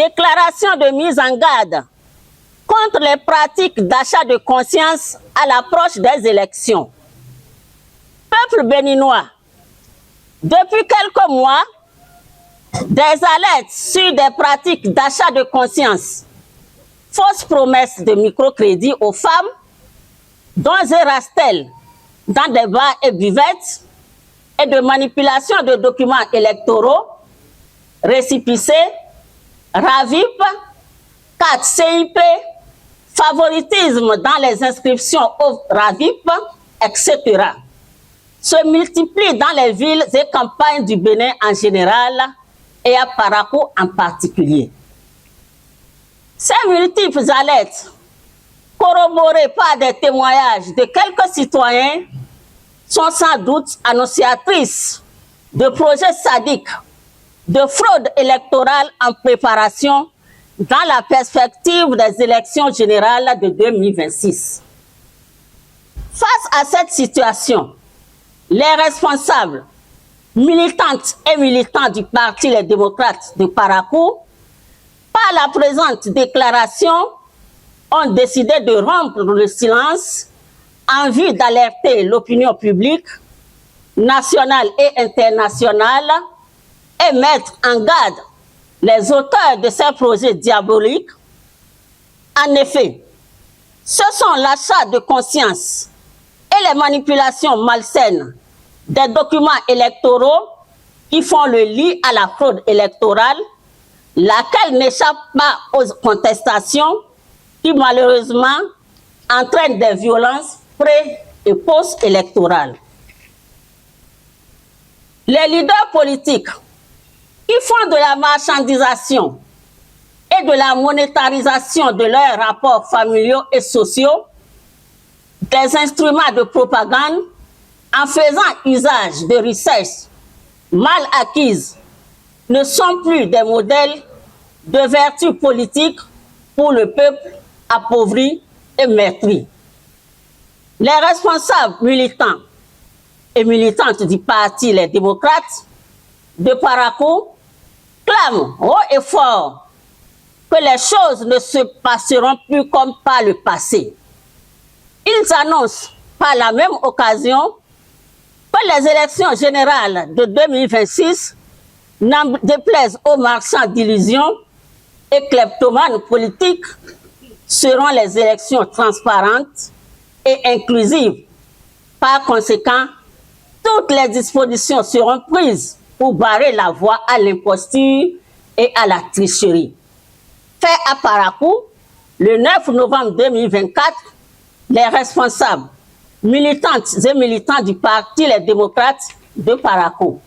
Déclaration de mise en garde contre les pratiques d'achat de conscience à l'approche des élections. Peuple béninois, depuis quelques mois, des alertes sur des pratiques d'achat de conscience, fausses promesses de microcrédit aux femmes, dons et rastels dans des bars et buvettes, et de manipulation de documents électoraux, récépissés, RAVIP, 4 CIP, favoritisme dans les inscriptions au RAVIP, etc. se multiplient dans les villes et campagnes du Bénin en général et à Parakou en particulier. Ces multiples alertes, corroborées par des témoignages de quelques citoyens, sont sans doute annonciatrices de projets sadiques de fraude électorale en préparation dans la perspective des élections générales de 2026. Face à cette situation, les responsables, militantes et militants du Parti Les Démocrates de Parakou, par la présente déclaration, ont décidé de rompre le silence en vue d'alerter l'opinion publique nationale et internationale et mettre en garde les auteurs de ces projets diaboliques. En effet, ce sont l'achat de conscience et les manipulations malsaines des documents électoraux qui font le lit à la fraude électorale, laquelle n'échappe pas aux contestations qui malheureusement entraînent des violences pré- et post-électorales. Les leaders politiques qui font de la marchandisation et de la monétarisation de leurs rapports familiaux et sociaux des instruments de propagande en faisant usage de richesses mal acquises ne sont plus des modèles de vertu politique pour le peuple appauvri et meurtri. Les responsables militants et militantes du Parti Les Démocrates de Parakou clament haut et fort que les choses ne se passeront plus comme par le passé. Ils annoncent par la même occasion que les élections générales de 2026, n'en déplaisent aux marchands d'illusions et kleptomanes politiques, seront les élections transparentes et inclusives. Par conséquent, toutes les dispositions seront prises pour barrer la voie à l'imposture et à la tricherie. Fait à Parakou, le 9 novembre 2024, les responsables, militantes et militants du Parti Les Démocrates de Parakou.